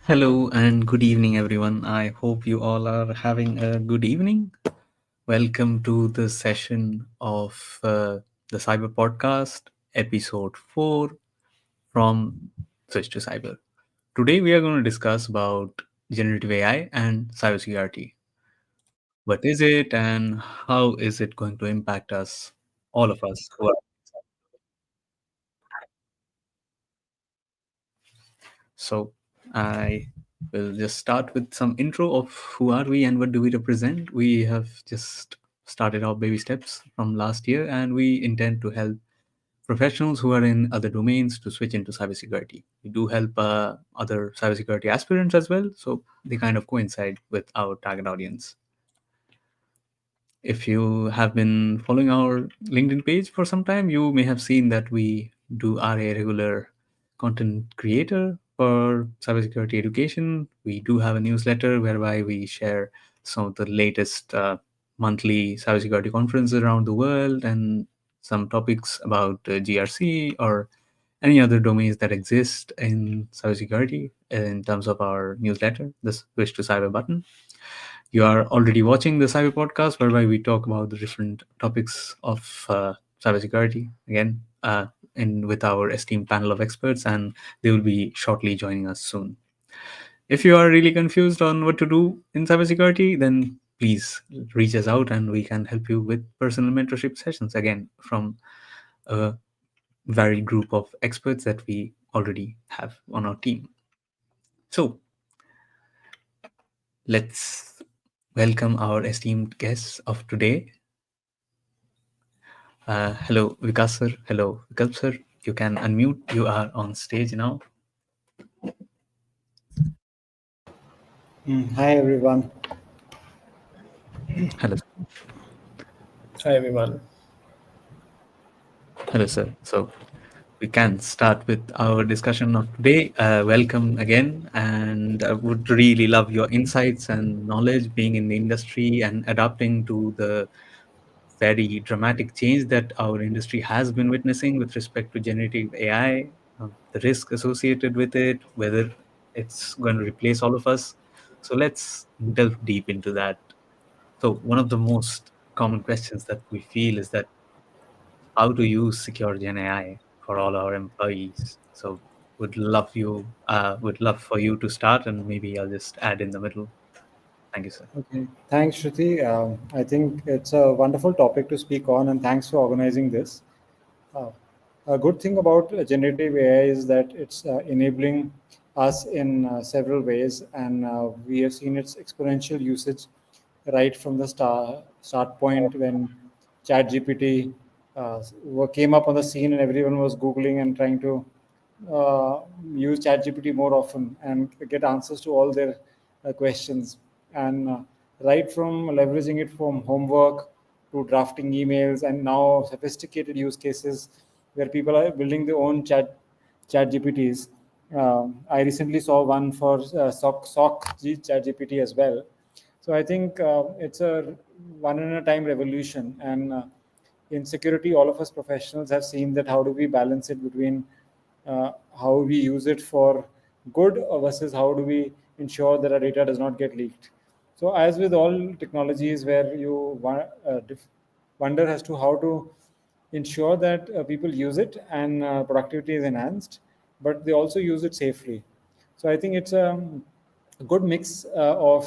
Hello and good evening, everyone. I hope you all are having a good evening. Welcome to the session of the Cyber Podcast, episode 4 from SwitchtoCyber. Today, we are going to discuss about generative AI and cybersecurity. What is it, and how is it going to impact us, all of us who are. So I will just start with some intro of who are we and what do we represent. We have just started our baby steps from last year, and we intend to help professionals who are in other domains to switch into cybersecurity. We do help other cybersecurity aspirants as well, so they kind of coincide with our target audience. If you have been following our LinkedIn page for some time, you may have seen that we are a regular content creator for cybersecurity education. We do have a newsletter whereby we share some of the latest monthly cybersecurity conferences around the world and some topics about GRC or any other domains that exist in cybersecurity in terms of our newsletter, the Switch to Cyber button. You are already watching the Cyber Podcast, whereby we talk about the different topics of cybersecurity again, in with our esteemed panel of experts, and they will be shortly joining us soon. If you are really confused on what to do in cybersecurity, then please reach us out, and we can help you with personal mentorship sessions again from a varied group of experts that we already have on our team. So let's welcome our esteemed guests of today. Hello, Vikas sir. Hello, Vikalp sir. You can unmute. You are on stage now. Hi everyone. Hello, Hi everyone. hello, sir. So we can start with our discussion of today. Welcome again, and I would really love your insights and knowledge, being in the industry and adapting to the very dramatic change that our industry has been witnessing with respect to generative AI, the risk associated with it, whether it's going to replace all of us. So let's delve deep into that. So one of the most common questions that we feel is that how to use secure Gen AI for all our employees. So would love for you to start, and maybe I'll just add in the middle. Thank you, sir. Okay, thanks, Shruti. I think it's a wonderful topic to speak on, and thanks for organizing this. Uh, a good thing about generative AI is that it's enabling us in several ways, and we have seen its exponential usage right from the start point when ChatGPT came up on the scene, and everyone was Googling and trying to uh, use ChatGPT more often and get answers to all their questions. And right from leveraging it from homework to drafting emails, and now sophisticated use cases where people are building their own chat GPTs. I recently saw one for chat GPT as well. So I think it's a one in a time revolution. And in security, all of us professionals have seen that how do we balance it between how we use it for good versus how do we ensure that our data does not get leaked. So as with all technologies where you wonder as to how to ensure that people use it and productivity is enhanced, but they also use it safely. So I think it's a good mix of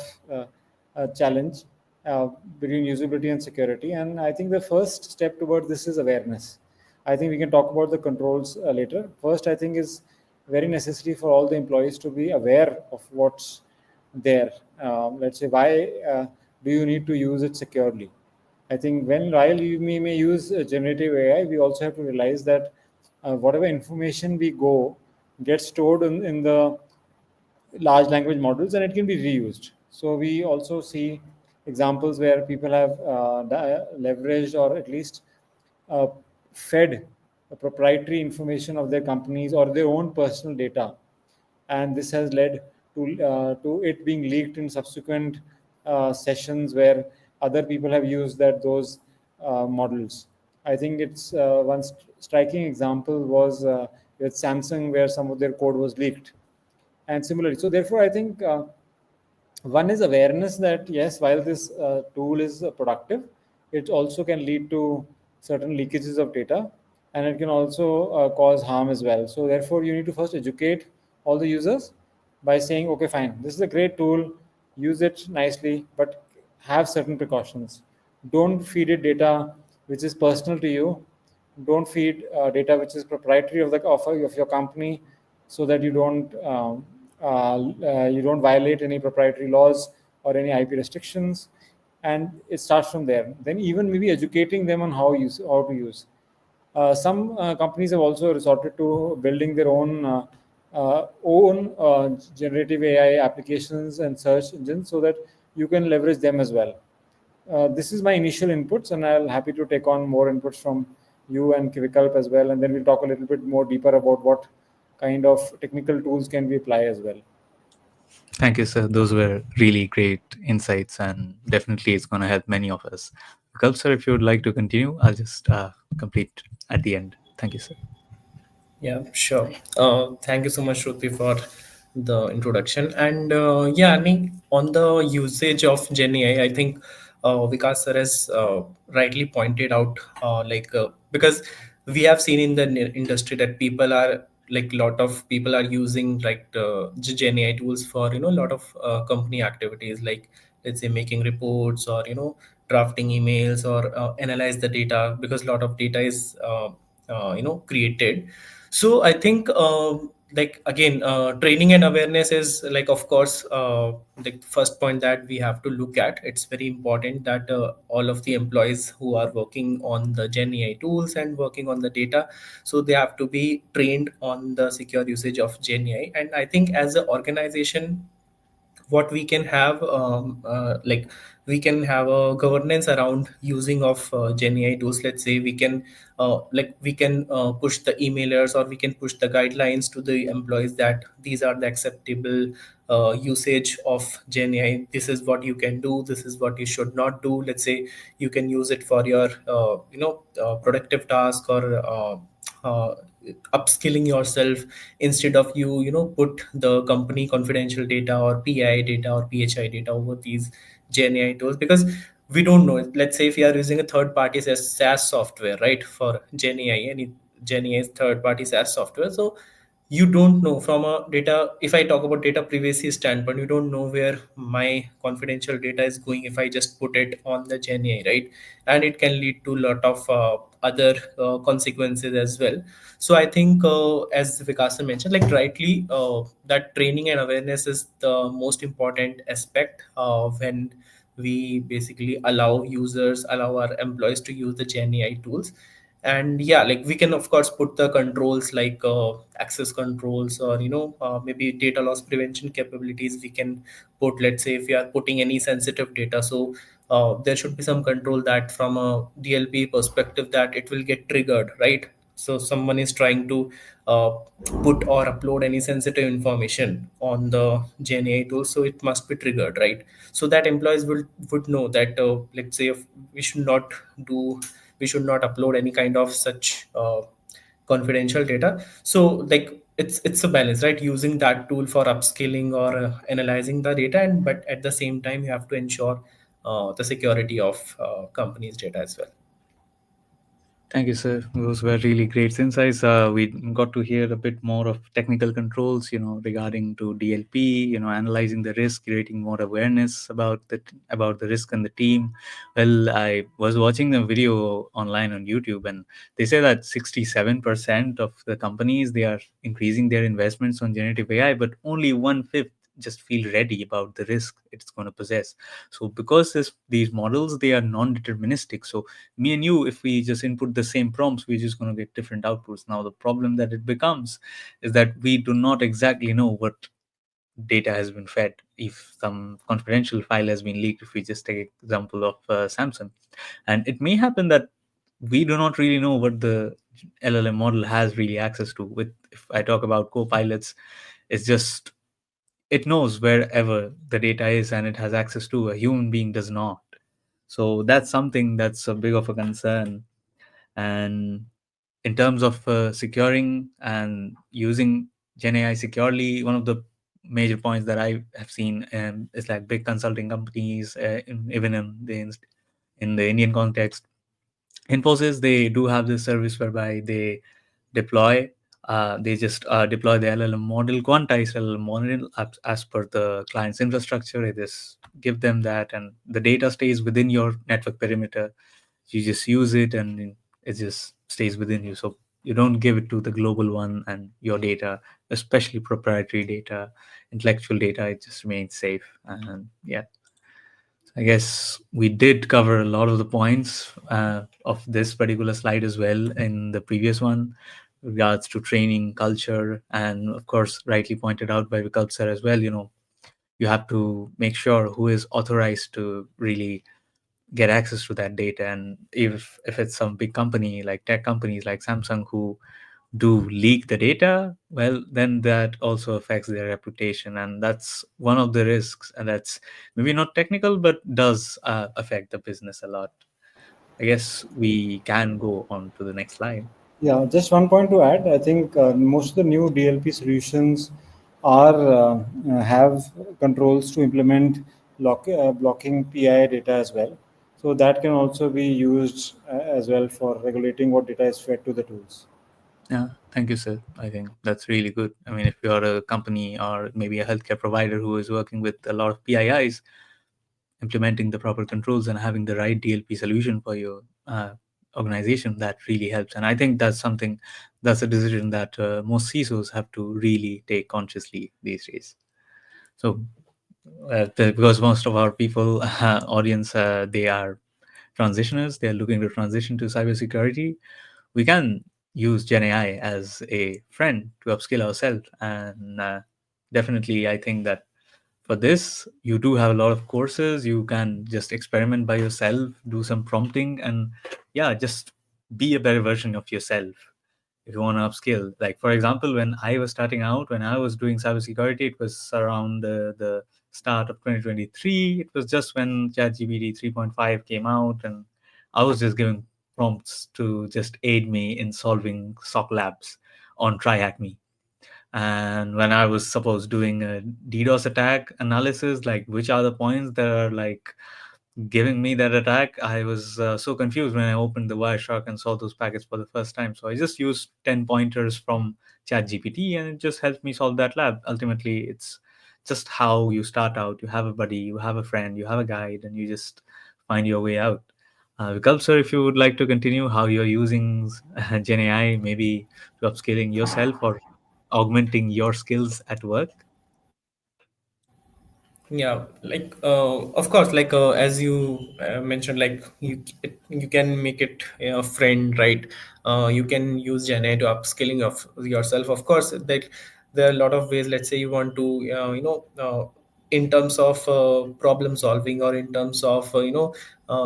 challenge uh, between usability and security. And I think the first step toward this is awareness. I think we can talk about the controls later. First, I think is very necessary for all the employees to be aware of what's there. Let's say, why do you need to use it securely? I think while we may use generative AI, we also have to realize that whatever information we go gets stored in the large language models, and it can be reused. So we also see examples where people have leveraged or at least uh, fed proprietary information of their companies or their own personal data, and this has led to it being leaked in subsequent sessions where other people have used those models. I think it's striking example was with Samsung, where some of their code was leaked, And similarly, so therefore, I think one is awareness that yes, while this tool is productive, it also can lead to certain leakages of data, and it can also cause harm as well. So therefore, you need to first educate all the users by saying, okay, fine, this is a great tool, use it nicely, but have certain precautions. Don't feed it data which is personal to you. Don't feed data which is proprietary of your company, so that you don't violate any proprietary laws or any IP restrictions. And it starts from there. Then even maybe educating them on how to use. Some companies have also resorted to building their own generative AI applications and search engines, so that you can leverage them as well. This is my initial inputs, and I'll happy to take on more inputs from you and Vikalp as well, and then we'll talk a little bit more deeper about what kind of technical tools can we apply as well. Thank you, sir. Those were really great insights, and definitely it's going to help many of us. Vikalp, sir, if you would like to continue, I'll just complete at the end. Thank you, sir. Yeah, sure. Thank you so much, Shruti, for the introduction. And yeah, I mean, on the usage of GenAI, I think Vikas sir has rightly pointed out, because we have seen in the industry that people are like, lot of people are using like GenAI tools for a lot of company activities, like let's say making reports, or drafting emails, or analyze the data, because a lot of data is created. So I think like again, training and awareness is like, of course, the first point that we have to look at. It's very important that all of the employees who are working on the Gen AI tools and working on the data, so they have to be trained on the secure usage of Gen AI. And I think as an organization, what we can have, like we can have a governance around using of Gen AI tools. Let's say we can like we can push the emailers, or we can push the guidelines to the employees that these are the acceptable usage of Gen AI. This is what you can do, this is what you should not do. Let's say you can use it for your productive task, or uh, upskilling yourself, instead of put the company confidential data, or PI data, or PHI data over these Gen AI tools. Because we don't know, let's say if you are using a third party SaaS software, right, for Gen AI, and Gen AI is third party SaaS software. So you don't know from a data, if I talk about data privacy standpoint, you don't know where my confidential data is going if I just put it on the Gen AI, right? And it can lead to a lot of other consequences as well. So I think as Vikas mentioned, like rightly, that training and awareness is the most important aspect when we basically allow our employees to use the Gen AI tools. And yeah, like we can of course put the controls, like access controls, or maybe data loss prevention capabilities we can put. Let's say if we are putting any sensitive data, so there should be some control that from a DLP perspective, that it will get triggered, right? So someone is trying to uh, put or upload any sensitive information on the Gen AI tool, so it must be triggered, right? So that employees would know that let's say if we should not do we should not upload any kind of such confidential data. So like it's a balance, right? Using that tool for upskilling, or analyzing the data, and but at the same time you have to ensure the security of company's data as well. Thank you, sir. Those were really great insights. We got to hear a bit more of technical controls, regarding to DLP, analyzing the risk, creating more awareness about the risk and the team. Well, I was watching the video online on YouTube, and they say that 67% of the companies, they are increasing their investments on generative AI, but only one fifth just feel ready about the risk it's going to possess. So because these models, they are non-deterministic, so me and you, if we just input the same prompts, we're just going to get different outputs. Now the problem that it becomes is that we do not exactly know what data has been fed. If some confidential file has been leaked, if we just take example of Samsung, and it may happen that we do not really know what the LLM model has really access to. With, if I talk about co-pilots, it's just, it knows wherever the data is, and it has access to, a human being does not. So that's something that's a big of a concern. And in terms of securing and using Gen AI securely, one of the major points that I have seen is like big consulting companies, even in the Indian context, Infosys, they do have this service whereby deploy they just deploy the LLM model, quantized LLM model as per the client's infrastructure. They just give them that, and the data stays within your network perimeter. You just use it, and it just stays within you. So you don't give it to the global one, and your data, especially proprietary data, intellectual data, it just remains safe. And yeah, I guess we did cover a lot of the points of this particular slide as well in the previous one, regards to training, culture, and of course, rightly pointed out by Vikalp sir as well. You have to make sure who is authorized to really get access to that data, and if it's some big company like tech companies like Samsung who do leak the data, well, then that also affects their reputation, and that's one of the risks, and that's maybe not technical, but does affect the business a lot. I guess we can go on to the next slide. Yeah, just one point to add. I think most of the new DLP solutions have controls to implement blocking PII data as well. So that can also be used as well for regulating what data is fed to the tools. Yeah, thank you, sir. I think that's really good. I mean, if you're a company or maybe a healthcare provider who is working with a lot of PIIs, implementing the proper controls and having the right DLP solution for your organization, that really helps. And I think that's a decision that most CISOs have to really take consciously these days. So, because most of our people, audience, they are transitioners, they are looking to transition to cybersecurity, we can use Gen AI as a friend to upskill ourselves. And definitely, I think that for this, you do have a lot of courses. You can just experiment by yourself, do some prompting, and yeah, just be a better version of yourself if you want to upskill. Like, for example, when I was starting out, when I was doing cybersecurity, it was around the start of 2023. It was just when ChatGPT 3.5 came out, and I was just giving prompts to just aid me in solving SOC labs on TryHackMe. And when I was suppose doing a DDoS attack analysis, like which are the points that are like giving me that attack, I was so confused when I opened the Wireshark and saw those packets for the first time. So I just used 10 pointers from ChatGPT, and it just helped me solve that lab. Ultimately, it's just how you start out. You have a buddy, you have a friend, you have a guide, and you just find your way out. Vikalp sir, if you would like to continue how you're using Gen AI, maybe to upscaling yourself or augmenting your skills at work. Yeah, like of course, like as you mentioned, like you can make it a friend, right? You can use Gen AI to upskilling of yourself. Of course, that there are a lot of ways. Let's say you want to in terms of problem solving, or in terms of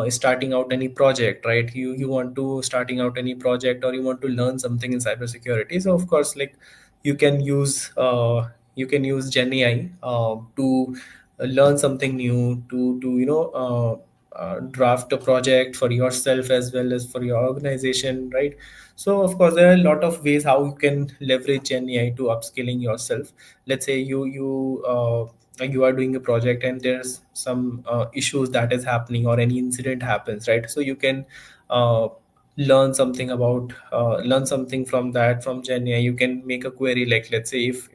starting out any project, right? You want to starting out any project, or you want to learn something in cybersecurity. So of course, like you can use Gen AI to learn something new, to draft a project for yourself as well as for your organization, right? So of course there are a lot of ways how you can leverage Gen AI to upskilling yourself. Let's say you are doing a project and there's some issues that is happening, or any incident happens, right? So you can uh, learn something from that, from Gen AI. You can make a query, like let's say if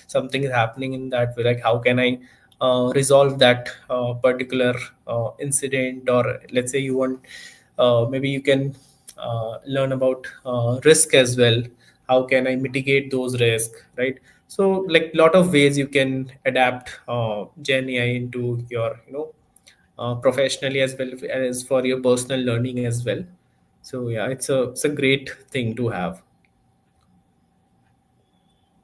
something is happening in that way, like how can I resolve that particular incident? Or let's say you want maybe you can learn about risk as well. How can I mitigate those risks, right? So like lot of ways you can adapt Gen AI into your professionally, as well as for your personal learning as well. So yeah, it's a great thing to have.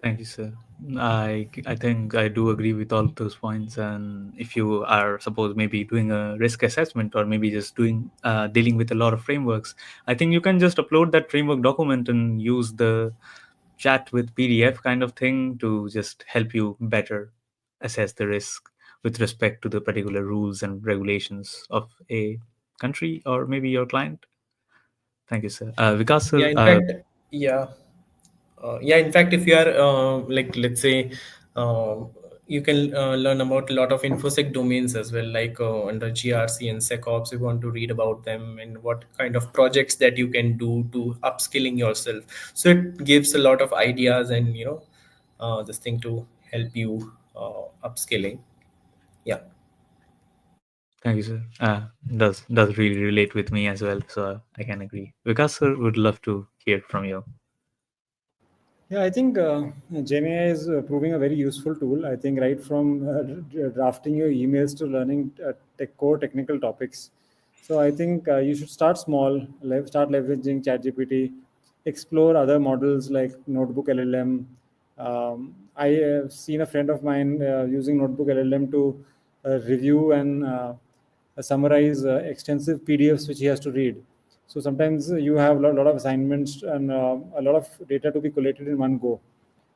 Thank you, sir. I think I do agree with all of those points. And if you are suppose maybe doing a risk assessment, or maybe just doing dealing with a lot of frameworks, I think you can just upload that framework document and use the chat with PDF kind of thing to just help you better assess the risk with respect to the particular rules and regulations of a country or maybe your client. Thank you, sir. Vikas, Yeah, sir. in fact, yeah. Yeah, in fact, if you are like let's say uh, you can learn about a lot of infosec domains as well, like under grc and secops. You want to read about them and what kind of projects that you can do to upskilling yourself. So it gives a lot of ideas and this thing to help you upskilling. Yeah. Thank you, sir. Does really relate with me as well, so I can agree. Vikas, sir, would love to hear from you. Yeah, I think GenAI is proving a very useful tool. I think right from drafting your emails to learning core technical topics. So I think you should start small, start leveraging ChatGPT, explore other models like Notebook LLM. I have seen a friend of mine using Notebook LLM to review and summarize extensive PDFs which he has to read. So sometimes you have a lot of assignments and a lot of data to be collated in one go.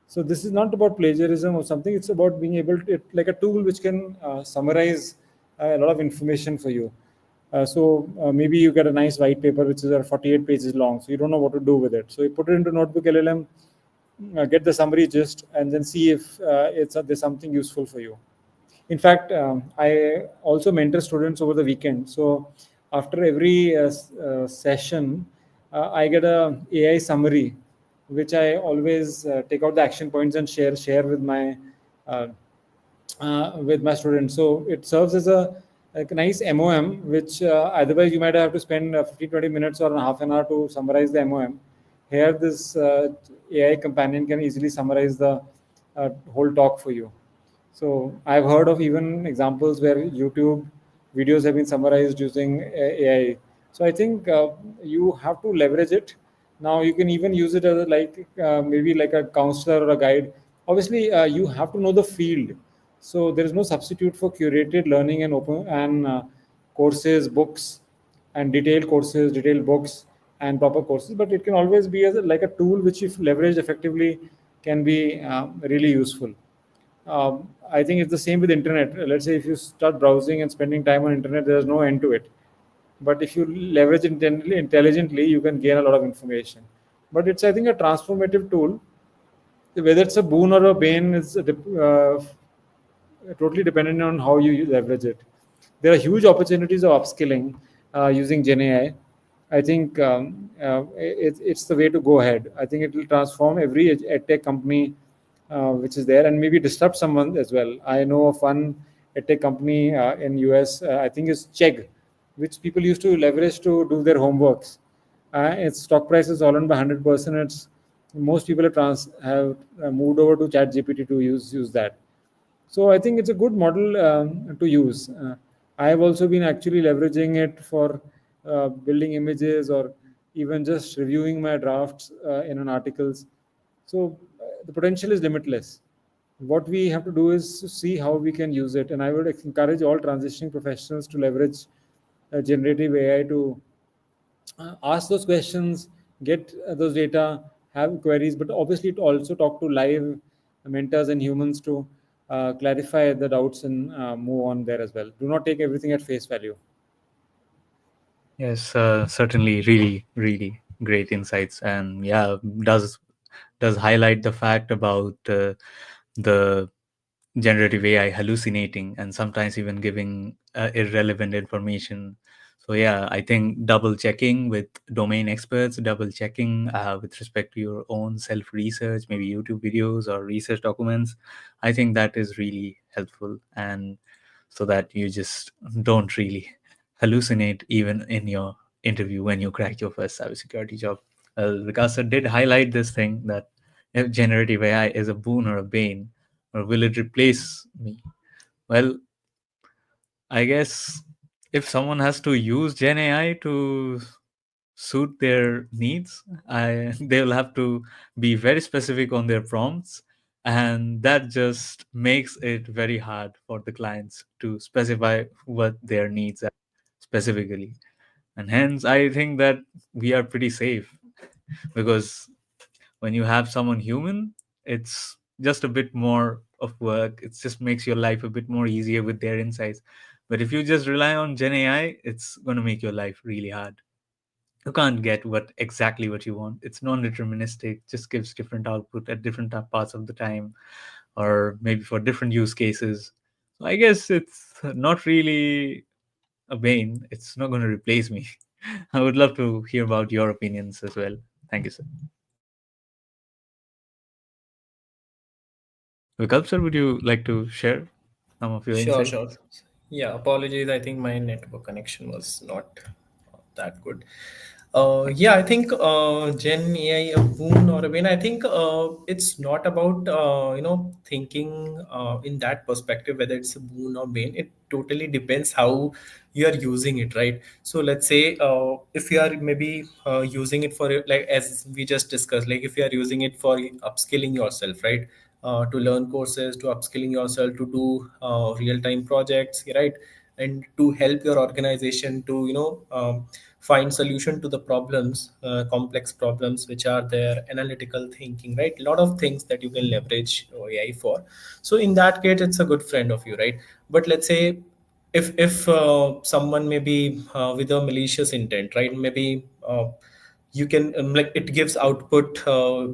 So this is not about plagiarism or something. It's about being able to, like a tool which can summarize a lot of information for you. So maybe you get a nice white paper which is 48 pages long. So you don't know what to do with it. So you put it into Notebook LLM, get the summary gist, and then see if there's something useful for you. In fact, I also mentor students over the weekend. So after every session, I get a AI summary, which I always take out the action points and share uh, with my students. So it serves as a nice MOM, which otherwise you might have to spend 15, 20 minutes or half an hour to summarize the MOM. Here, this AI companion can easily summarize the whole talk for you. So I've heard of even examples where YouTube videos have been summarized using AI. So I think you have to leverage it. Now you can even use it as maybe like a counselor or a guide. Obviously, you have to know the field. So there is no substitute for curated learning and open and courses, books, and detailed courses, detailed books, and proper courses. But it can always be as like a tool which, if leveraged effectively, can be really useful. I think it's the same with internet. Let's say if you start browsing and spending time on internet, there's no end to it. But if you leverage it intelligently, you can gain a lot of information. But it's, I think, a transformative tool. Whether it's a boon or a bane is totally dependent on how you leverage it. There are huge opportunities of upskilling using Gen AI. I think it's the way to go ahead. I think it will transform every edtech company which is there, and maybe disrupt someone as well. I know of one edtech company in US. I think it's Chegg, which people used to leverage to do their homeworks. Its stock price has fallen by 100%. It's most people have moved over to ChatGPT to use that. So I think it's a good model to use. I have also been actually leveraging it for building images or even just reviewing my drafts in an articles. So the potential is limitless. What we have to do is to see how we can use it, and I would encourage all transitioning professionals to leverage generative AI to ask those questions, get those data, have queries, but obviously to also talk to live mentors and humans to clarify the doubts and move on there as well. Do not take everything at face value. Yes, certainly, really great insights, and yeah, does highlight the fact about the generative AI hallucinating and sometimes even giving irrelevant information. So yeah, I think double checking with domain experts, double checking with respect to your own self research, maybe YouTube videos or research documents. I think that is really helpful, and so that you just don't really hallucinate even in your interview when you crack your first cybersecurity job. Vikas sir did highlight this thing that if generative AI is a boon or a bane, or will it replace me? Well, I guess if someone has to use Gen AI to suit their needs, they'll have to be very specific on their prompts, and that just makes it very hard for the clients to specify what their needs are specifically. And hence, I think that we are pretty safe because when you have someone human, it's just a bit more of work. It just makes your life a bit more easier with their insights. But if you just rely on Gen AI, it's going to make your life really hard. You can't get what you want. It's non-deterministic, just gives different output at different parts of the time. or maybe for different use cases. So I guess it's not really a bane. It's not going to replace me. I would love to hear about your opinions as well. Thank you, sir. Vikalp, sir, would you like to share some of your Sure, sure. insights? Yeah, apologies. I think my network connection was not that good. Yeah, I think Gen AI a boon or a bane. I think it's not about thinking in that perspective whether it's a boon or bane. It totally depends how you are using it, right? So let's say if you are maybe using it for like as we just discussed, like if you are using it for upskilling yourself, right? To learn courses, to upskilling yourself, to do real-time projects, right? And to help your organization to find solution to the problems, complex problems which are there, analytical thinking, right? A lot of things that you can leverage AI for. So in that case, it's a good friend of you, right? But let's say if someone maybe with a malicious intent, right? Maybe you can like it gives output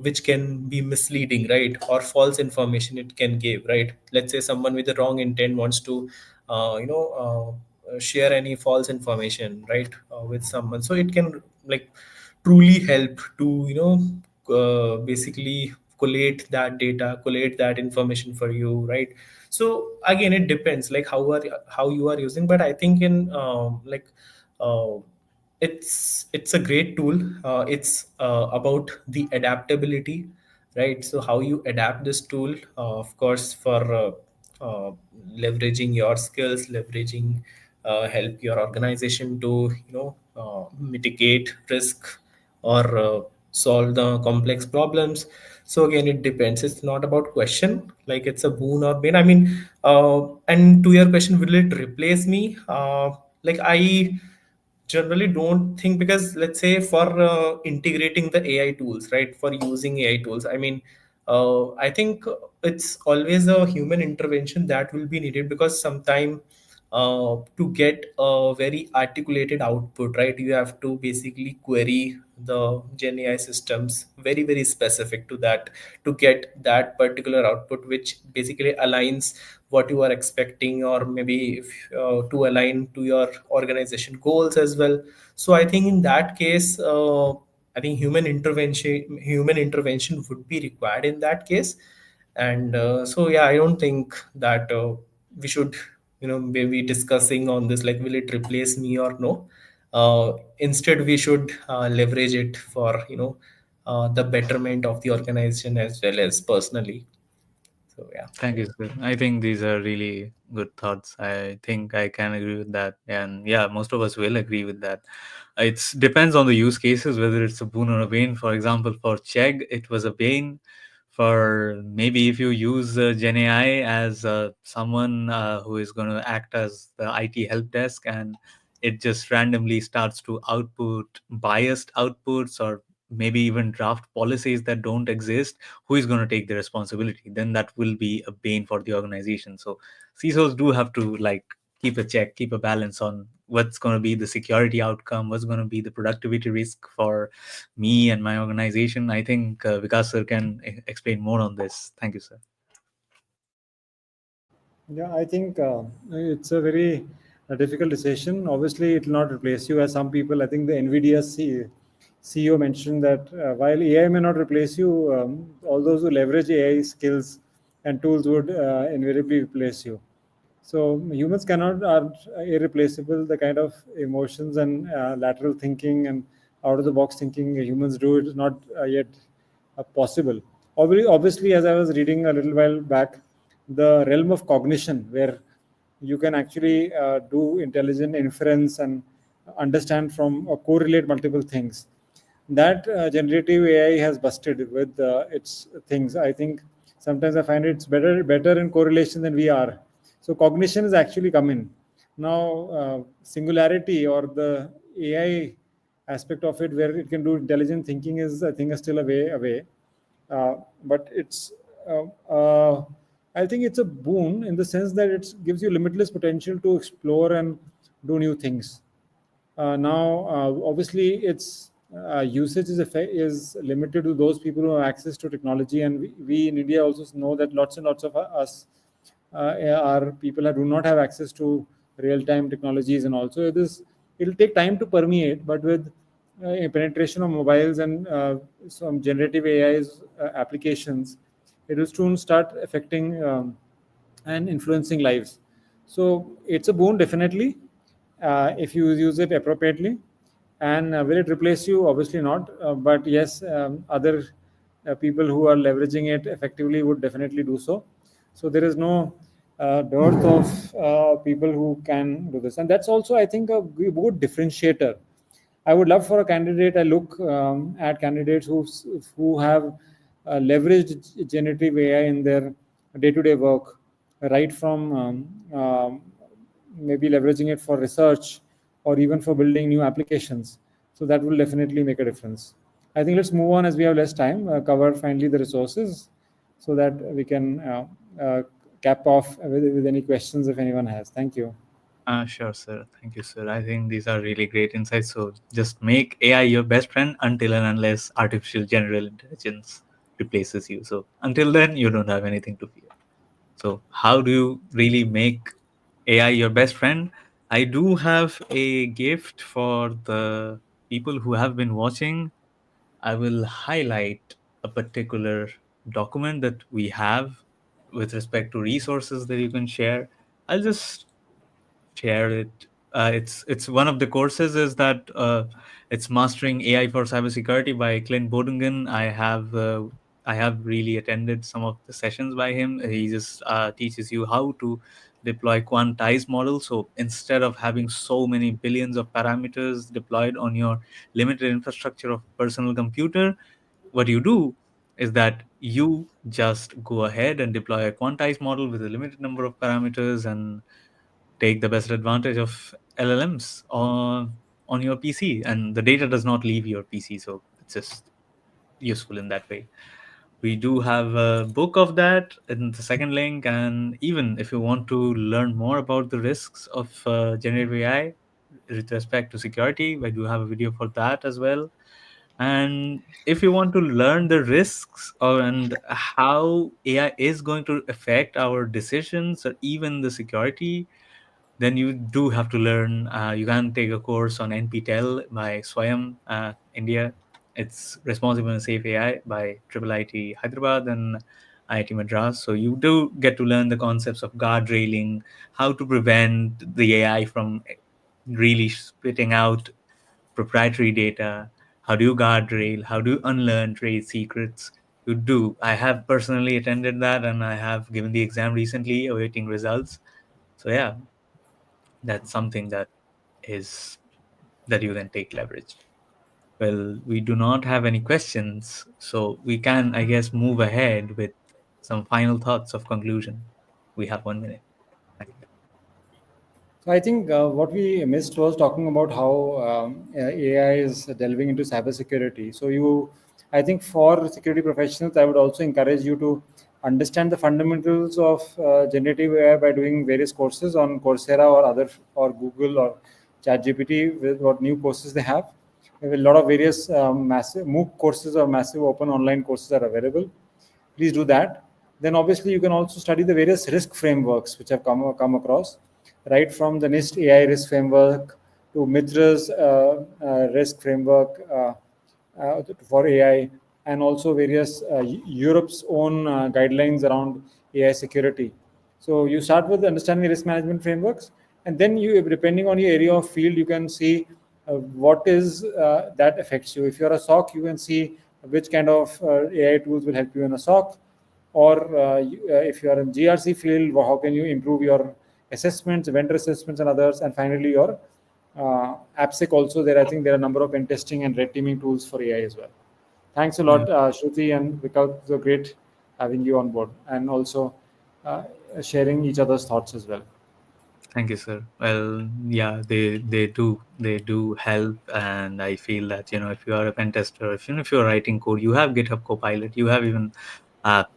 which can be misleading, right? Or false information it can give, right? Let's say someone with the wrong intent wants to share any false information, right? With someone, so it can like truly help to basically collate that data, collate that information for you, right? So again, it depends like how you are using. But I think in uh, it's a great tool. It's about the adaptability, right? So how you adapt this tool, of course, for uh, leveraging your skills, leveraging help your organization to mitigate risk or solve the complex problems. So again, it depends. It's not about question like it's a boon or bane. I mean, and to your question, will it replace me? Like I generally don't think, because let's say for integrating the AI tools, right? For using AI tools, I mean, I think it's always a human intervention that will be needed, because sometime to get a very articulated output, right? You have to basically query the Gen AI systems very, very specific to that, to get that particular output, which basically aligns what you are expecting, or maybe if, to align to your organization goals as well. So I think in that case, I think human intervention would be required in that case. And so yeah, I don't think that we should maybe discussing on this like will it replace me or no. Instead we should leverage it for the betterment of the organization as well as personally. So yeah. Thank you, sir. I think these are really good thoughts. I think I can agree with that. And yeah, most of us will agree with that. It depends on the use cases, whether it's a boon or a bane. For example, for Chegg, it was a bane. For maybe if you use Gen AI as someone who is going to act as the IT help desk, and it just randomly starts to output biased outputs, or maybe even draft policies that don't exist, who is going to take the responsibility? Then that will be a bane for the organization. So CISOs do have to like keep a check, keep a balance on what's going to be the security outcome, what's going to be the productivity risk for me and my organization. I think Vikas sir can explain more on this. Thank you, sir. Yeah, I think it's a very difficult decision. Obviously, it will not replace you. As some people, I think the NVIDIA CEO mentioned that while AI may not replace you, all those who leverage AI skills and tools would invariably replace you. So humans cannot are irreplaceable. The kind of emotions and lateral thinking and out of the box thinking humans do, it is not yet possible. Obviously, as I was reading a little while back, the realm of cognition, where you can actually do intelligent inference and understand from or correlate multiple things, that generative AI has busted with its things. I think sometimes I find it's better in correlation than we are. So cognition is actually come in now. Singularity or the AI aspect of it, where it can do intelligent thinking, is I think is still a way away. But it's uh, uh, I think it's a boon in the sense that it gives you limitless potential to explore and do new things. Now, obviously, it's usage is limited to those people who have access to technology, and we in India also know that lots and lots of us are people who do not have access to real-time technologies, and also it'll take time to permeate, but with penetration of mobiles and some generative AI's applications, it will soon start affecting and influencing lives. So it's a boon, definitely, if you use it appropriately. And will it replace you? Obviously not. But yes, other people who are leveraging it effectively would definitely do so. So there is no dearth of people who can do this. And that's also, I think, a good differentiator. I would love for a candidate. I look at candidates who have leveraged generative AI in their day-to-day work, right from maybe leveraging it for research or even for building new applications. So that will definitely make a difference. I think let's move on as we have less time. Cover finally the resources so that we can cap off with any questions if anyone has. Thank you. Sure, sir. Thank you, sir. I think these are really great insights. So just make AI your best friend until and unless artificial general intelligence replaces you. So until then, you don't have anything to fear. So how do you really make AI your best friend? I do have a gift for the people who have been watching. I will highlight a particular document that we have with respect to resources that you can share. I'll just share it. It's one of the courses is that it's Mastering AI for Cybersecurity by Clint Bodungen. I have really attended some of the sessions by him. He just teaches you how to deploy quantized models. So instead of having so many billions of parameters deployed on your limited infrastructure of personal computer, what you do is that you just go ahead and deploy a quantized model with a limited number of parameters and take the best advantage of LLMs on your PC, and the data does not leave your PC, so it's just useful in that way. We do have a book of that in the second link, and even if you want to learn more about the risks of generative AI with respect to security, I do have a video for that as well. And if you want to learn the risks and how AI is going to affect our decisions or even the security, then you do have to learn. You can take a course on NPTEL by Swayam, India. It's Responsible and Safe AI by Triple IT Hyderabad and IIT Madras. So you do get to learn the concepts of guardrailing, how to prevent the AI from really spitting out proprietary data. How do you guardrail? How do you unlearn trade secrets? You do. I have personally attended that and I have given the exam recently, awaiting results. So yeah, that's something that is that you can take leverage. Well, we do not have any questions, so we can, I guess, move ahead with some final thoughts of conclusion. We have 1 minute. Thank you. So I think what we missed was talking about how AI is delving into cybersecurity. So I think for security professionals, I would also encourage you to understand the fundamentals of generative AI by doing various courses on Coursera or or Google or ChatGPT with what new courses they have. There are a lot of various massive MOOC courses or massive open online courses are available. Please do that. Then obviously you can also study the various risk frameworks which have come across, right from the NIST AI risk framework to Mitra's risk framework for AI, and also various Europe's own guidelines around AI security. So you start with understanding risk management frameworks, and then you, depending on your area of field, you can see what is that affects you. If you're a SOC, you can see which kind of AI tools will help you in a SOC, or if you are in GRC field, how can you improve your assessments, vendor assessments, and others, and finally your AppSec also. There, I think there are a number of pen testing and red teaming tools for AI as well. Thanks a Yeah. lot, Shruti and Vikalp. It was great having you on board, and also uh, sharing each other's thoughts as well. Thank you, sir. Well, yeah, they do help, and I feel that if you are a pen tester, if you're writing code, you have GitHub Copilot, you have even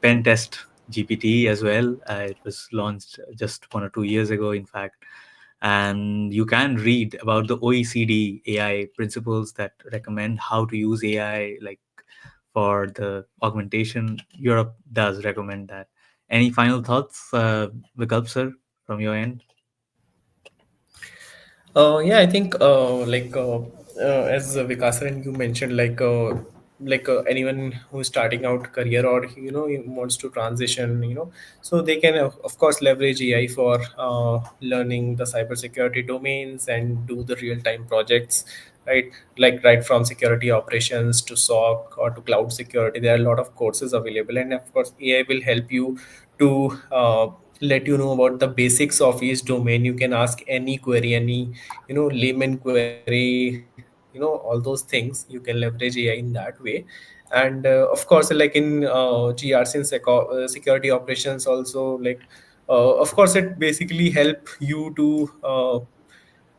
Pen Test GPT as well. It was launched just 1 or 2 years ago, in fact, And you can read about the OECD AI principles that recommend how to use AI, like for the augmentation. Europe does recommend that. Any final thoughts, Vikalp sir, from your end? Yeah, I think as Vikasar and you mentioned, anyone who's starting out career, or he wants to transition, so they can of course leverage AI for learning the cybersecurity domains and do the real time projects, right? Like right from security operations to SOC or to cloud security, there are a lot of courses available, and of course AI will help you to let you know about the basics of each domain. You can ask any query, any layman query, all those things. You can leverage AI in that way. And of course, like in GRC and security operations also, like of course it basically help you to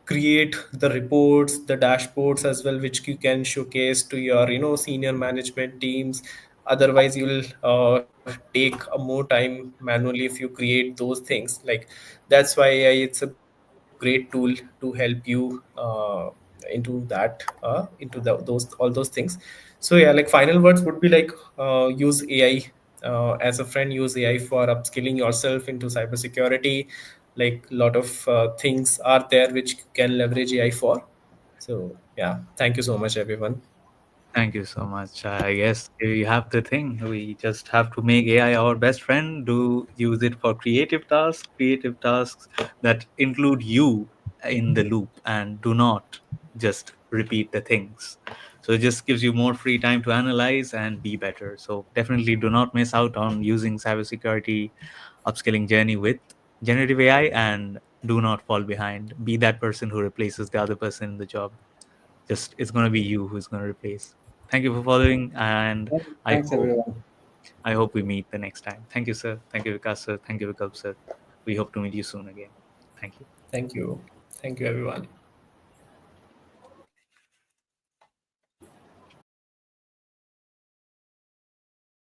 create the reports, the dashboards as well, which you can showcase to your senior management teams. Otherwise you will take a more time manually if you create those things. Like that's why AI, it's a great tool to help you into those all those things. So yeah, like final words would be like, use AI as a friend, use AI for upskilling yourself into cybersecurity. Like a lot of things are there which you can leverage AI for. So yeah, thank you so much everyone. Thank you so much. I guess we have the thing. We just have to make AI our best friend. Do use it for creative tasks that include you in the loop, and do not just repeat the things. So it just gives you more free time to analyze and be better. So definitely do not miss out on using cybersecurity upskilling journey with generative AI, and do not fall behind. Be that person who replaces the other person in the job. Just it's going to be you who's going to replace. Thank you for following, and I Thanks, hope everyone. I hope we meet the next time. Thank you, sir. Thank you, Vikas sir. Thank you, Vikalp sir. We hope to meet you soon again. Thank you. Thank you. Thank you everyone.